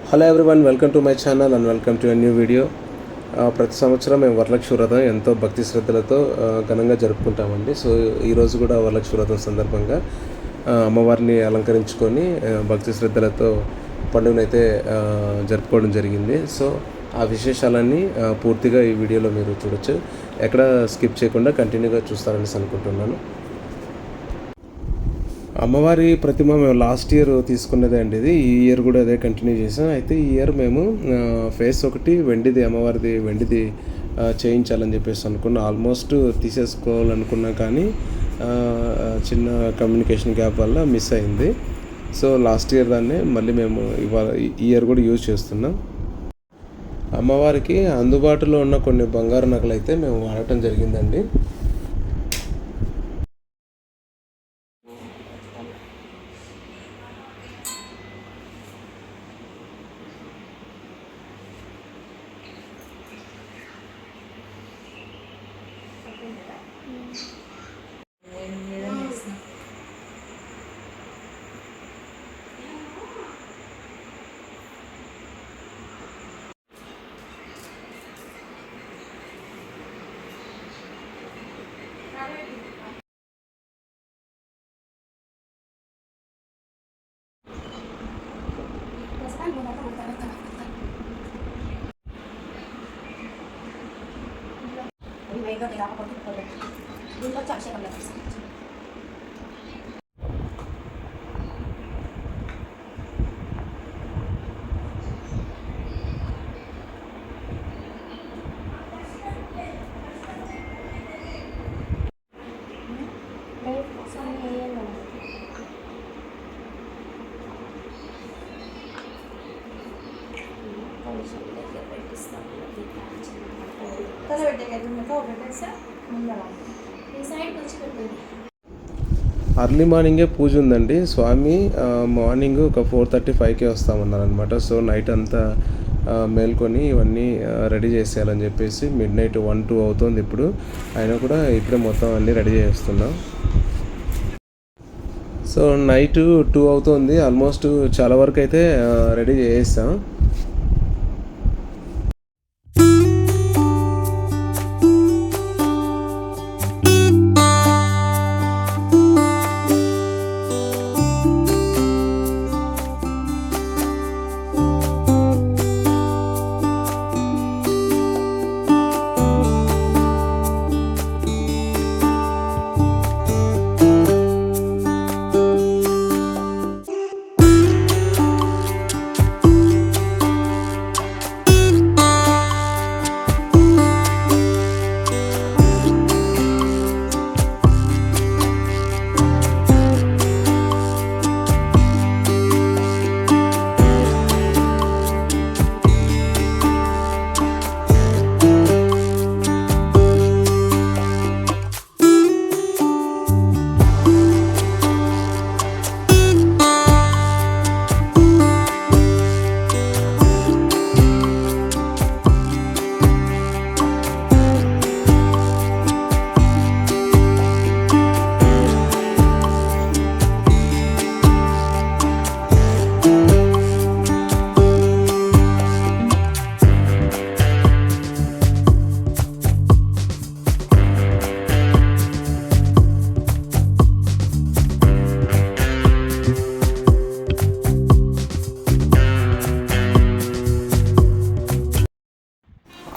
Hello everyone, welcome to my channel and welcome to a new video. ప్రతి సంవత్సరం మేము వరలక్ష్మి వ్రతం ఎంతో భక్తి శ్రద్ధలతో ఘనంగా జరుపుకుంటామండి. సో ఈరోజు కూడా వరలక్ష్మి వ్రతం సందర్భంగా అమ్మవారిని అలంకరించుకొని భక్తి శ్రద్ధలతో పండుగనైతే జరుపుకోవడం జరిగింది. సో ఆ విశేషాలన్నీ పూర్తిగా ఈ వీడియోలో మీరు చూడొచ్చు. ఎక్కడ స్కిప్ చేయకుండా కంటిన్యూగా చూస్తారని అనుకుంటున్నాను. అమ్మవారి ప్రతిమ మేము లాస్ట్ ఇయర్ తీసుకున్నదే అండి. ఇది ఈ ఇయర్ కూడా అదే కంటిన్యూ చేసాం. అయితే ఈ ఇయర్ మేము ఫేస్ ఒకటి వెండిది, అమ్మవారిది వెండిది చేయించాలని చెప్పేసి అనుకున్నాం. ఆల్మోస్ట్ తీసేసుకోవాలనుకున్నా కానీ చిన్న కమ్యూనికేషన్ గ్యాప్ వల్ల మిస్ అయింది. సో లాస్ట్ ఇయర్ దాన్ని మళ్ళీ మేము ఇవాళ ఈ ఇయర్ కూడా యూజ్ చేస్తున్నాం. అమ్మవారికి అందుబాటులో ఉన్న కొన్ని బంగారు నగలు అయితే మేము వాడటం జరిగిందండి. Iba kailangan ko dito. Doon ko check siya kung labas. Early మార్నింగే పూజ ఉందండి. స్వామి మార్నింగ్ ఒక 4:35కే వస్తామన్నారనమాట. సో నైట్ అంతా మేల్కొని ఇవన్నీ రెడీ చేసేయాలని చెప్పేసి మిడ్ నైట్ 1-2 అవుతుంది ఇప్పుడు. అయినా కూడా ఇప్పుడే మొత్తం అన్నీ రెడీ చేస్తున్నాం. సో నైట్ 2 అవుతుంది. ఆల్మోస్ట్ చాలా వరకు అయితే రెడీ చేసేస్తాం.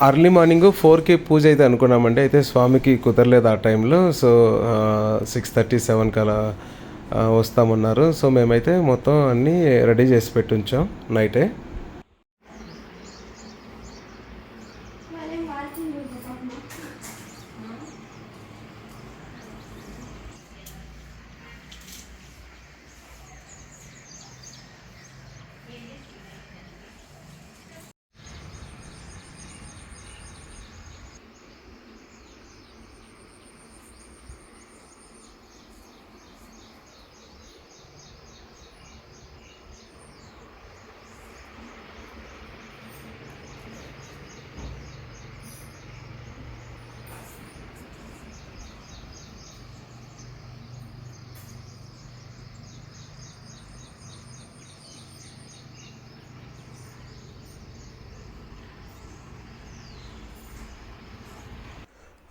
అర్లీ మార్నింగ్ 4కి పూజ అయితే అనుకున్నామండి. అయితే స్వామికి కుదరలేదు ఆ టైంలో. సో 6:37 అలా వస్తామన్నారు. సో మేమైతే మొత్తం అన్నీ రెడీ చేసి పెట్టుంచాం నైటే.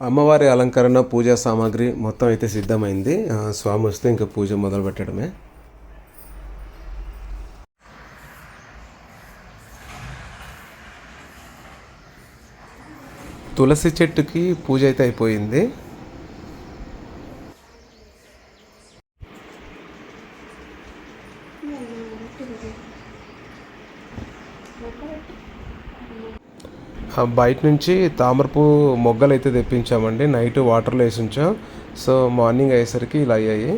అమ్మవారి అలంకరణ పూజా సామాగ్రి మొత్తం అయితే సిద్ధమైంది. స్వామి వస్తే ఇంకా పూజ మొదలు పెట్టడమే. తులసి చెట్టుకి పూజ అయితే అయిపోయింది. బయట నుంచి తామరపు మొగ్గలు అయితే తెప్పించామండి. నైట్ వాటర్లో వేసి ఉంచాం. సో మార్నింగ్ అయ్యేసరికి ఇలా అయ్యాయి.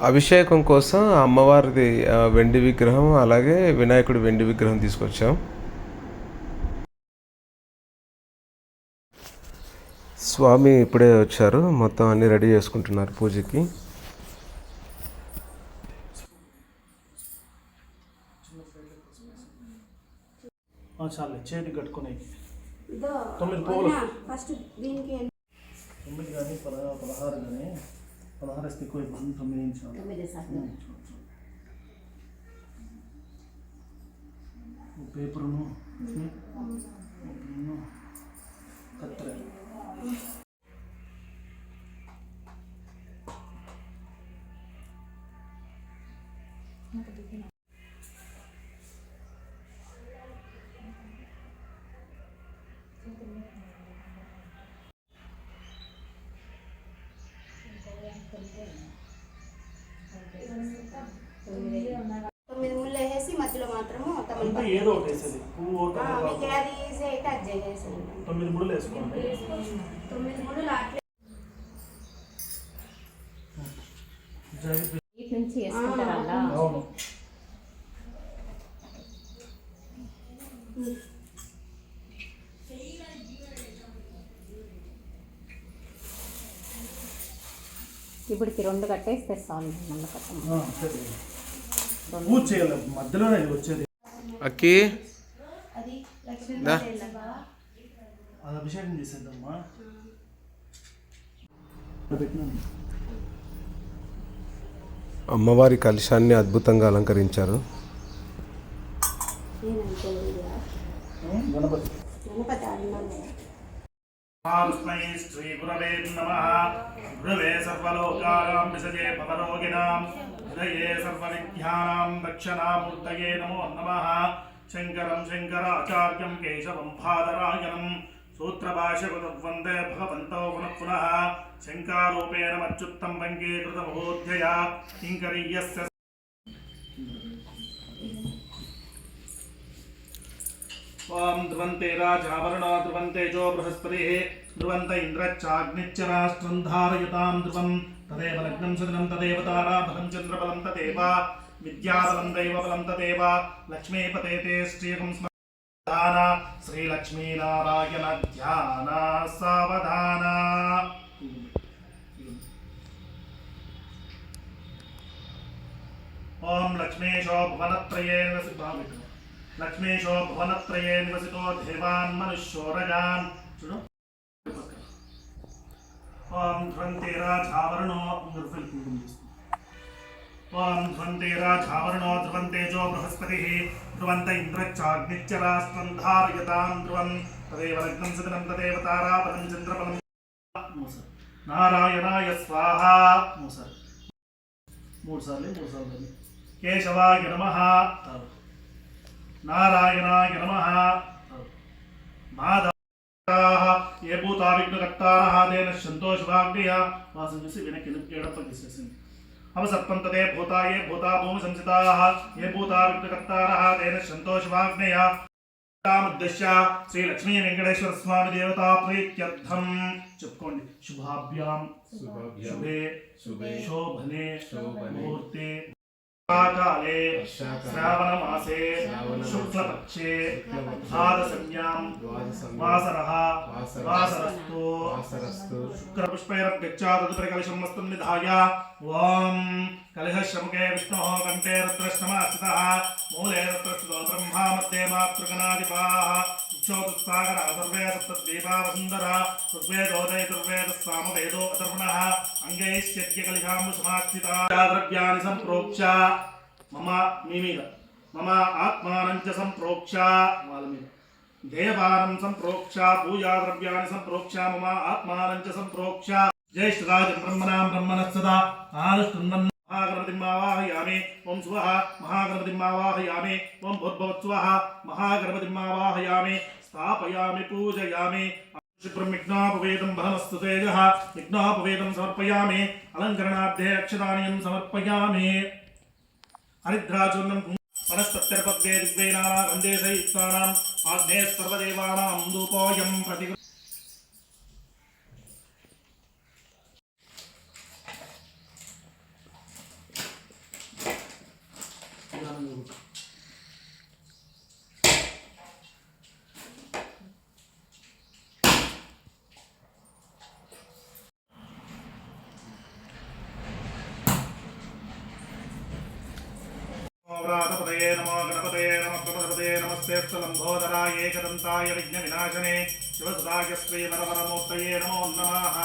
అభిషేకం కోసం అమ్మవారిది వెండి విగ్రహం, అలాగే వినాయకుడి వెండి విగ్రహం తీసుకొచ్చాం. స్వామి ఇప్పుడే వచ్చారు. మొత్తం అన్నీ రెడీ చేసుకుంటున్నారు పూజకి. చాలే చేతి కట్టుకునే 9 పువ్వులు ఫస్ట్ దీనికి 9 కానీ 16 కానీ 16 ఇస్తే ఎక్కువ 9 ఇంచాలి. పేపరును కత్తెర తొమ్మిది ముళ్ళు వేసేసి మధ్యలో మాత్రము ఏదో ఒకటి వేసేది. పువ్వు మీకు అది ఈజీ అయితే అది చేసేసి 9 ముళ్ళు వేసుకోండి. 9 ముళ్ళు నుంచి వేసుకుంటారా? అవును. ఇప్పటికి 2 కట్టేస్తే చాలు. మళ్ళీ కట్టం పూజ చేయాలి. మధ్యలోనే వచ్చేది. అక్కి అది అది అభిషేకం చేసేద్దమ్మా. అమ్మవారి కలశాన్ని అద్భుతంగా అలంకరించారు. గణపతి శ్రీ గురవే నమః. గురవే సర్వలోకానాం విసజే భవరోగిణాం హృదయే సర్వవిద్యానాం దక్షిణామూర్తయే నమో నమః. శంకరం శంకరాచార్యం కేశవం బాదరాయణం సూత్రభాష్యకృతం వందే భగవంతో పునః పునః. శంకారూపేణ మచ్యుత్తం పంకీకృతమోధ్యయా కింకరీయస్య ఓం ధ్రువంతే రాజావరుణో ధ్రువంతే జో బృహస్పతిః ధ్రువంత ఇంద్రశ్చాగ్నిశ్చ రాష్ట్రం ధారయతాం ధ్రువం తదేవ లగ్నం సదనం తదేవ తారాబలం చంద్రబలం తదేవ విద్యాబలం దైవబలం తదేవ లక్ష్మీపతే తే శ్రీకం స్మరణ శ్రీలక్ష్మీనారాయణ ధ్యాన సావధాన. ఓం లక్ష్మీశో భువనత్రయే లక్ష్మీశో భువనత్రయే నివసితో దేవాన్ మనుష్యోరగాన్. చూడు. ఓం ధ్రువంతే రాజావరుణో ओम ध्वन्ते राजावरणो ध्रुवन्तेजो बृहस्पतिः ध्रुवन्त इन्द्रश्चाग्निश्च राष्ट्रं धारयतां ध्रुवं तदेव लग्नं सदनं तदेव ताराबलं चन्द्रबलं नारायणाय स्वाहा मूड सार्ले केशवाय नमः नारायणाय नमः माधवाः ये भूता विघ्नकर्तारः तेन संतोषभाग्यः वासं చేసి వెనక్కి ఎడప తీసేసింది అవసత్పంతదే భూతాయే భూతా భూమి సంసితాः ये भूता विघ्नकर्तारः तेन संतोषभाग्यः ఉద్దేశ్య శ్రీ లక్ష్మీ వెంకటేశ్వర స్వామి దేవతా ప్రీత్యర్థం చెప్పుకోండి శుభాభ్యాం శుభే శోభనే ముహూర్తే కాలే శ్రావణ మాసే శుక్లపక్షే ద్వాదశమ్యాం వాసరః వాసరస్తు శుక్రపుష్పైరగచ్చాదపరి కలశం వస్తుం నిధాయ ఓం కలశముఖే విష్ణోః కంఠే రుద్రశ్రమాస్థితః మూలే రుద్రస్థితో బ్రహ్మా మధ్యే మాతృగణాధిపాः ఉక్షోదుస్సాగర సర్వే సప్తద్వీపా వసుంధరా ఋగ్వేదోదయతుర్వేద సామవేదో అథర్వణः అంగైశ్చర్య కలిశాంబుసమాస్థితా ద్రవ్యాని సంప్రోక్ష మమ మీ మీద మమ ఆత్మానం చ సంప్రోక్ష వాళ్ళ మీద దేవానం సంప్రోక్ష పూజా ద్రవ్యాన్ని సంప్రోక్ష మమ ఆత్మానం చ సంప్రోక్ష జ్యేష్ఠరాజం బ్రహ్మణాం బ్రహ్మణः సదా ఆనుష్ఠున్వన్ महागणपतिं आवाहयामि ओं स्वः महागणपतिं आवाहयामि ओं भूर्भुवस्वः महागणपतिं आवाहयामि स्थापयामि पूजयामि शुभ्रं विघ्नापवेदं बलमस्तु तेजः विघ्नापवेदं समर्पयामि अलङ्करणार्थे अक्षतानि समर्पयामि हरिद्राचूर्णं वनस्पत्यर्पद्वे दिग्वैनानां गन्धे सहितानाम् आग्नेय सर्वदेवानां धूपोऽयं प्रति व्रातपतये नमो गणपतये नमः प्रपदपतये नमस्ते लम्बोदराय एकदन्ताय विघ्नविनाशने शिवसुताय श्रीवरवरमूर्तये नमो नमः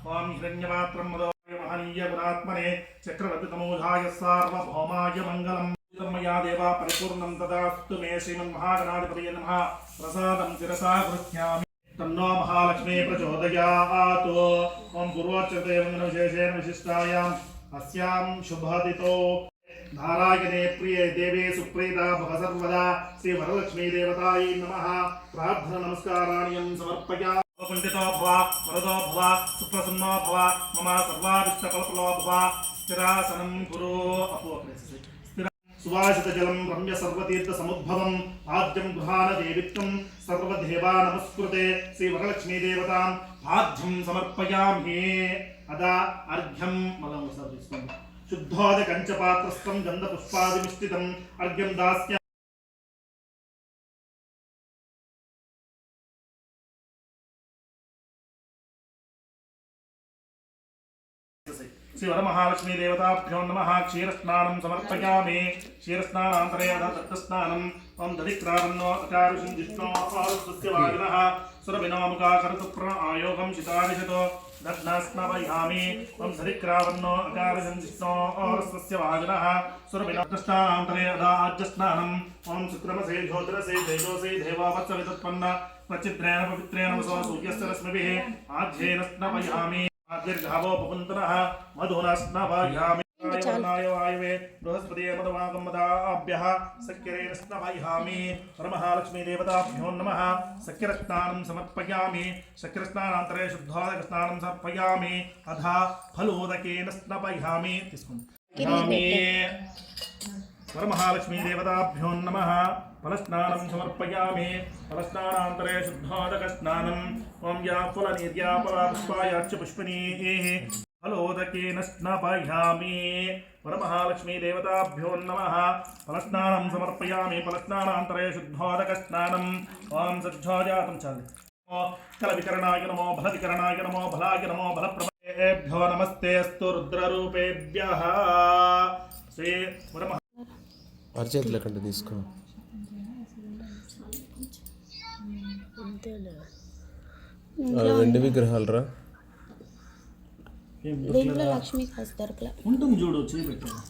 ओं हिरण्यपात्रं मदोय महनीय गुणात्मने चक्रवर्तितमूढाय सार्वभौमाय मङ्गलम् मया देवा परिपूर्णं तदास्तु मे श्रीमन्महागणाधिपतये नमः प्रसादं शिरसा गृह्णामि तन्नो महालक्ष्मी प्रचोदयात् ओं पूर्वोच्यते वन्दनविशेषेण विशिष्टायाम् अस्यां शुभदितो नारायणे प्रिये देवे सुप्रीता भव सर्वदा श्री वरलक्ष्मी देवतायै नमः प्रार्थना नमस्काराणि समर्पयामि पंडितो भव वरदो भव सुप्रसन्नो भव मम सर्वाभिष्टफलप्रदो भव स्थिरासनं कुरु सुवासितजलं रम्य सर्वतीर्थसमुद्भवम् आद्यं गृहाण देवित्वं सर्वदेवा नमस्कृते श्री वरलक्ष्मी देवतां आद्यं समर्पयामि अदा अर्घ्यं मलं सर्विस्मि शुद्धोदकञ्चपात्रस्थं गन्धपुष्पादिमिष्टितम् अर्घ्यं दास्यामि श्री वरमहालक्ष्मी देवताभ्यो नमः क्षीरस्नानं समर्पयामि क्षीरस्नानान्तरे दत्तस्नानं त्वं दधिक्रावन्नो अचारुषं जिष्णो आरुष्यस्य वाजिनः सुरभिनोमुखाकरतु प्र आयोगं शितादिशतो दध्नास्नापयामि त्वं दधिक्रावन्नो अचारुषं जिष्णो आरुष्यस्य वाजिनः सुरभिनोमुखाकरतु आज्यस्नानं त्वं शुक्रमसे ज्योतिरसे तेजोसे देवावत्सवितुत्पन्न प्रचित्रेण पवित्रेण वसो सूर्यस्य रश्मिभिः आज्येन स्नापयामि दीर्घावो भवन्तनः मधुना स्नापयामि वायवे बृहस्पतिये मदवागमदाभ्यः सख्यरेण स्नापयामि परमहालक्ष्मी देवताभ्यो नमः सख्यरस्नानं समर्पयामि सख्यरस्नानान्तरे शुद्धोदकस्नानं समर्पयामि अधा फलोदकेन स्नापयामि परमहालक्ष्मी देवताभ्यो नमः फलस्नानं समर्पयामि फलस्नानान्तरे शुद्धोदकस्नानं ओं या फलनिर्यापलापुष्पायाश्च पुष्पिनीः फलोदकेन स्नापयामि परमहालक्ष्मी देवताभ्यो नमः फलस्नानं समर्पयामि फलस्नानान्तरे शुद्धोदकस्नानं ओं सज्जोजातं चालि कलविकरणाय नमो फलविकरणाय नमो फलाय नमो फलप्रभेभ्यो नमस्ते अस्तु रुद्ररूपेभ्यः श्री परम అర్జెంట్ లేకుండా తీసుకో వెండి విగ్రహాలు రా దీంట్లో లక్ష్మీ కాసు దొరకలే ఉంటుంది చూడు చేపెట్టాను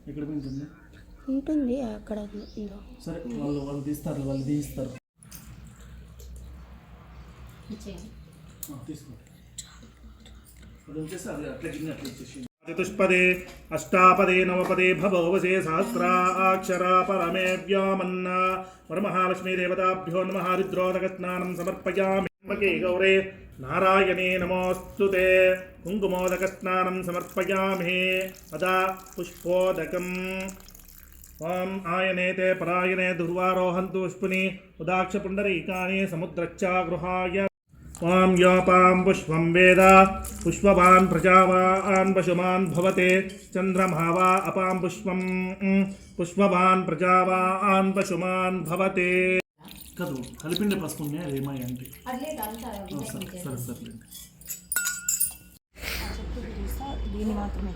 ఎక్కడ ఉంటుంది? ఉంటుంది అక్కడ ఉందో. సరే వాళ్ళు తీస్తారు, వాళ్ళు తీస్తారు. తీసుకోండి. అది వచ్చేసి అది అట్లా గిన్నె అట్లా ఇచ్చేసి చతుష్పదే అష్టాపదే నవపదే భవవసే సహస్రాక్షరా పరమే వ్యోమన్న వరమహాలక్ష్మీదేవతాభ్యో నమః రుద్రోదక స్నానం సమర్పయామి. గౌరే నారాయణే నమోస్తుతే కుంకుమోదక స్నానం సమర్పయామి. అదా పుష్పోదకం. ఓం ఆయనేతే పరాయణే దుర్వారోహంతు పుష్పుని ఉదాక్ష పుండరీకాని సముద్రచ్చా గృహాయ. ఓం యోపాం పుష్పం వేద పుష్పవాన్ ప్రజావాన్ పశుమాన్ భవతే చంద్రమా వా అపాం పుష్పం పుష్పవాన్ ప్రజావాన్ పశుమాన్ భవతే. కదు కలిపిండే పసుపుని అది ఏమై అంటే సరే సరే దీన్ని మాత్రమే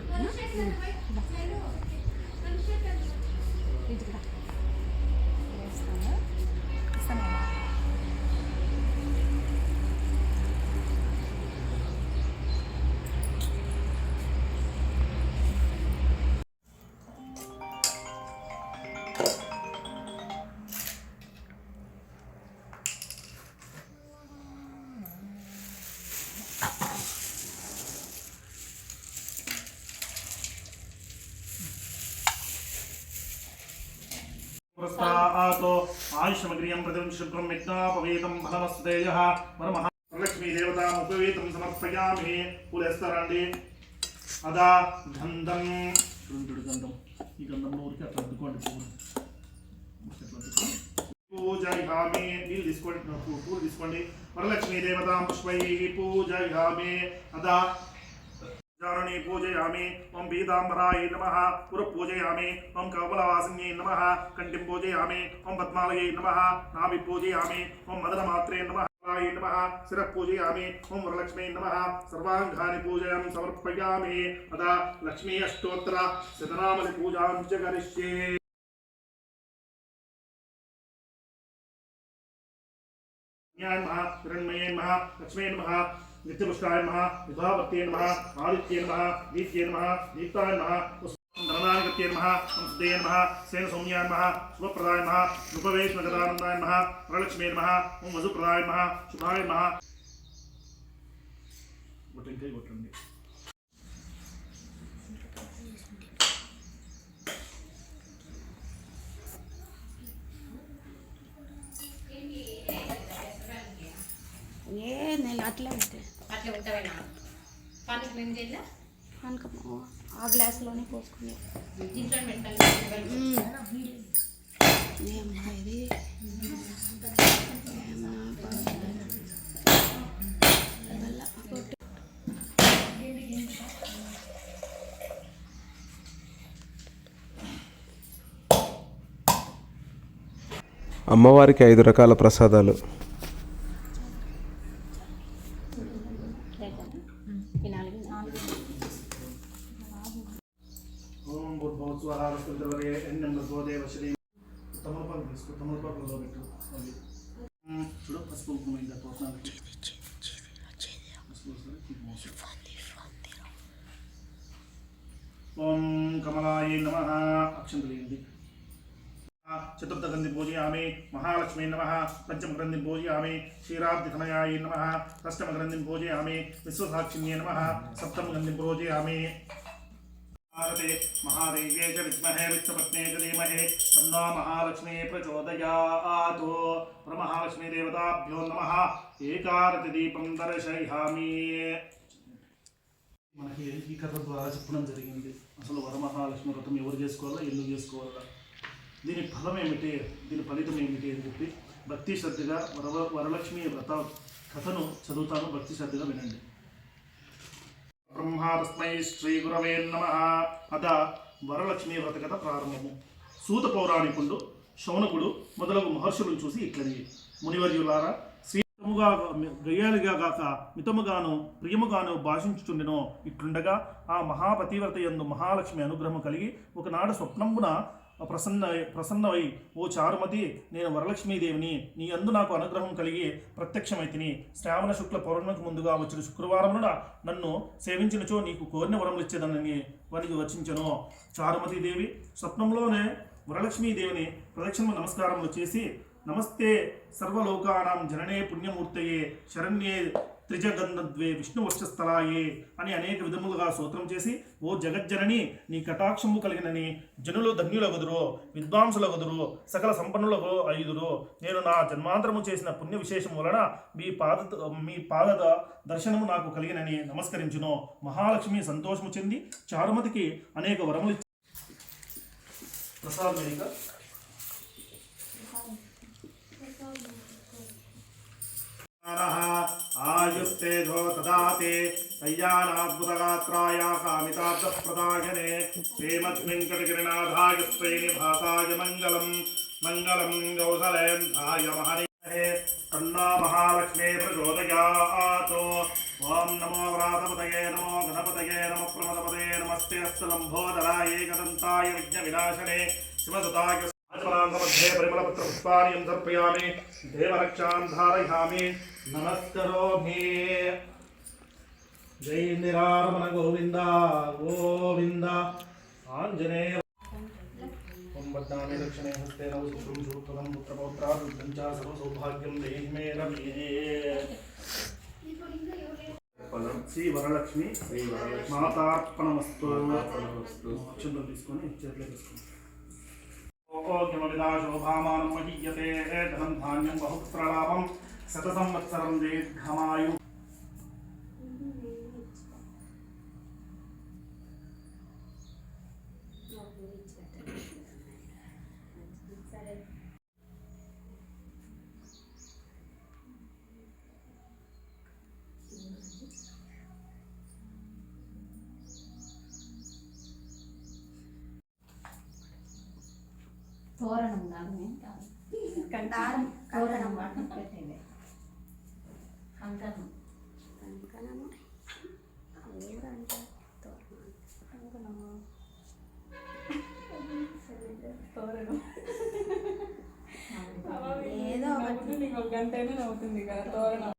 పురస్తాతో ఆయుష్మగ్రియం ప్రతిం శుభ్రం యజ్ఞాపవేతం ఫలమస్తేజః వరమహాలక్ష్మీ దేవతాం ఉపవేతం సమర్పయామి. పూలేస్తారండి. అదా గంధం. గంధం ఈ గంధంలో ఊరికి అట్లా అద్దుకోండి. పూజయామి. నీళ్ళు తీసుకోండి, పూలు తీసుకోండి. వరలక్ష్మీ దేవతాం పుష్పై పూజయామి. అదా జారణి పూజయామి. ఓం పీతాంబరాయ నమః. పుర పూజయామి. ఓం కౌమలవాసిన్యై నమః. కంఠిం పూజయామి. ఓం పద్మాలయై నమః. నాభి పూజయామి. ఓం మదనమాత్రే నమః. నమః. శిరః పూజయామి. ఓం వరలక్ష్మీ నమః. సర్వాంగాని పూజయాం సమర్పయామి. అదా లక్ష్మీ అష్టోత్తర శతనామని పూజాం చ కరిష్యే. నమః. హిరణ్మయే నమః. లక్ష్మీ నమః. నిత్యపుష్టాయ నమః. విభావర్తే నమః. ఆదిత్యే నమః. దీప్త్యే నమః. దీప్తాయ నమః. ధననాయకత్యే నమః. సంసిద్ధే నమః. సేన సౌమ్యాయ నమః. శుభప్రదాయ నమః. నృపవేశ్వగదానందాయ నమః. వరలక్ష్మీ నమః. ఓం వసుప్రదాయ నమః. శుభాయ నమః. కొట్టండి కొట్టండి. నేను అట్లా ఉంటాయి అట్లా ఉంటావేనా? పానికి మేము చేయాల అనుకో ఆ గ్లాసులోనే పోసుకునే దీంట్లో పెట్టాలి. ఏమన్నా ఇది అమ్మవారికి 5 రకాల ప్రసాదాలు. ఓం భూర్భువస్వహారస్పతిర్వరే ఎన్నం భగవదేవ శ్రీ. తమలపాకు తీసుకో, తమలపాకులో పెట్టు. చూడు పసుపు కుంకుమ ఇంకా తోరణాలు. ఓం కమలాయ నమః. అక్షంతలేయండి. చతుర్థగంధి పూజయామి. మహాలక్ష్మీ నమః. పంచమగ్రంథి పూజయామి. క్షీరాబ్ధితనయాయ నమః. అష్టమగ్రంథిం పూజయామి. విశ్వసాక్షిణ్యే నమః. సప్తమగంధిం పూజయామి. మహాదేవ్యే చ విద్మహే విష్ణుపత్నే చ ధీమహి తన్నో మహాలక్ష్మీ ప్రచోదయాత్. వరమహాలక్ష్మీ దేవతాభ్యో నమః. ఏకారతి దీపం దర్శయామి. మనకి ఈ కథ ద్వారా చెప్పడం జరిగింది అసలు వరమహాలక్ష్మి వ్రతం ఎవరు చేసుకోవాలా, ఎందుకు చేసుకోవాలా, దీని ఫలం ఏమిటి, దీని ఫలితం ఏమిటి అని చెప్పి భక్తి శ్రద్ధగా వరలక్ష్మి వ్రత కథను చదువుతాను. భక్తి శ్రద్ధగా వినండి. బ్రహ్మాస్మై శ్రీ గురవే నమః. అద వరలక్ష్మీ వ్రత కథ ప్రారంభము. సూత పౌరాణికుడు శౌనకుడు మొదలగు మహర్షులను చూసి ఇట్లని, మునివర్యులారా, శ్రీముగా గయ్యాలిగా గాక మితముగాను ప్రియముగాను భాషించుచుండెనో ఇట్లుండగా ఆ మహాపతివ్రత యందు మహాలక్ష్మి అనుగ్రహము కలిగి ఒకనాడు స్వప్నమున ప్రసన్నమై ఓ చారుమతి, నేను వరలక్ష్మీదేవిని, నీ అందు నాకు అనుగ్రహం కలిగి ప్రత్యక్షమైతిని. శ్రావణ శుక్ల పౌర్ణమికి ముందుగా వచ్చిన శుక్రవారమున నన్ను సేవించినచో నీకు కోరిన వరములు ఇచ్చేదనని వారికి వచించను. చారుమతీదేవి స్వప్నంలోనే వరలక్ష్మీదేవిని ప్రదక్షిణ నమస్కారములు చేసి, నమస్తే సర్వలోకానాం జననే పుణ్యమూర్తయే శరణ్యే త్రిజగంధద్వే విష్ణువక్షస్థలాయే అని అనేక విధములుగా స్తోత్రం చేసి, ఓ జగజ్జనని, నీ కటాక్షము కలిగినని జనులు ధన్యులగుదురు, విద్వాంసులగుదురు, సకల సంపన్నులకు ఐదురు. నేను నా జన్మాంతరము చేసిన పుణ్య విశేషం వలన మీ పాద దర్శనము నాకు కలిగినని నమస్కరించును. మహాలక్ష్మి సంతోషము చెంది చారుమతికి అనేక వరములు ప్రసాద్ మేరిక ఆయుస్తేజో తదాతే కళ్యాణాద్భుతగాత్రాయ కామితార్థప్రదాయనే శ్రీమద్వెంకటగిరినాథాయ శ్రీనివాసాయ మంగళం మంగళం కౌసలేంద్రాయ మహనీయే తన్నా మహాలక్ష్మీ ప్రచోదయాత్. ఓం నమో వ్రాతపతయే నమో గణపతయే నమో ప్రమదపదే నమస్తే అస్తలంబోదరాయ ఏకదంతాయ విఘ్న వినాశనే శివసుతాయ मध्ये परिमलपत्र पुष्पाणि समर्पयामि, देवरक्षां धारयामि, नमस्करोमि. जय निरारमण गोविंद गोविंद आंजनेय. ओम बद्धामि दक्षिणे हस्ते नव शुभं शुभप्रदं पुत्रपौत्रार्धं च सर्वसौभाग्यं देहि मे रमे. శ్రీ వరలక్ష్మి మాతార్పణమస్తు. అక్షంతలు తీసుకొని చేతిలో తీసుకొని శోభామానం మహీయతే ధనం ధాన్యం బహుపుత్రలాభం శతసంవత్సరం దీర్ఘమాయు. తోరణం కంటారం తోరణం వాటిని పెట్టేది కంకణం కంకణము అంటే కంకణము తోరణం ఏదో ఒకటి నీకు ఒక గంటైనా నవ్వుతుంది కదా తోరణం.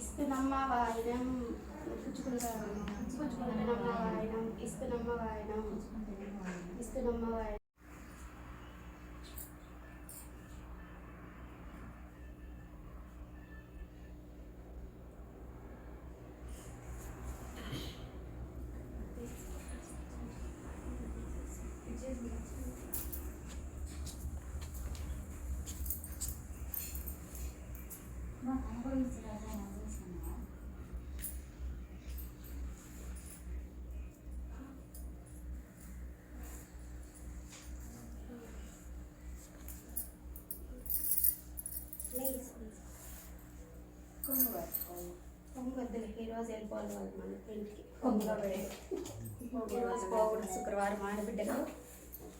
ఇస్తునమ్మ వాయినం పుచ్చుకుంటున్నమ్మ వాయినం ఇస్తునమ్మ వాయినం ఇస్తునమ్మ వాయినం. కొంగొద్దులు ఈరోజు వెళ్ళిపోవాలి వాళ్ళు మన ఇంటికి కొంగ ఈరోజు పోకూడదు శుక్రవారం ఆడబిడ్డలు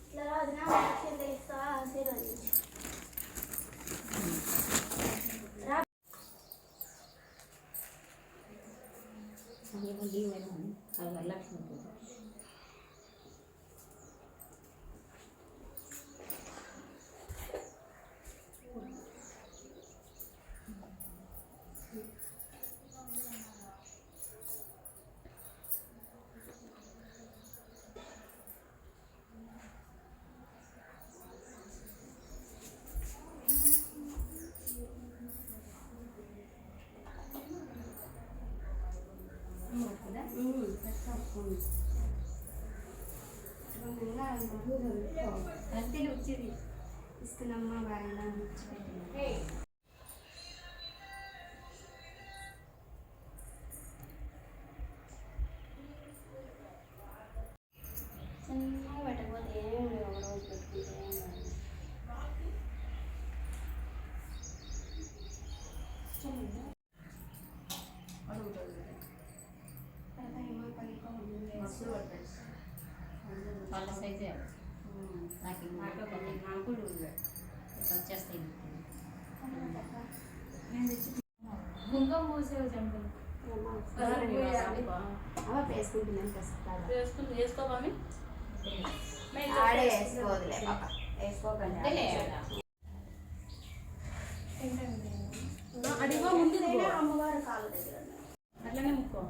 ఇట్లా రోజున ఆశీర్వదించి వరలక్ష్మి పూజ అంతే వచ్చేది ఇస్తున్నమ్మా బాగా చిన్నగా పెట్టకపోతే ఏం లేవు ఒక రోజు పెట్టుకుంటే ఏం వాళ్ళ సైజే నాకు నాకు వచ్చేస్తాయి కుంకుమ పూసేవి జంటలు వేసుకుంటున్నాను ప్రస్తుతాలు వేసుకోమని ఆడే వేసుకోవద్దులే పాప వేసుకోకండి అడిగో ముందు అమ్మవారి కాళ్ళ దగ్గర అట్లనే ముక్కో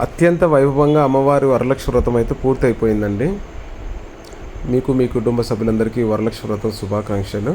అత్యంత వైభవంగా అమ్మవారి వరలక్ష్మి వ్రతం అయితే పూర్తయిపోయిందండి. మీకు మీ కుటుంబ సభ్యులందరికీ వరలక్ష్మి వ్రతం శుభాకాంక్షలు.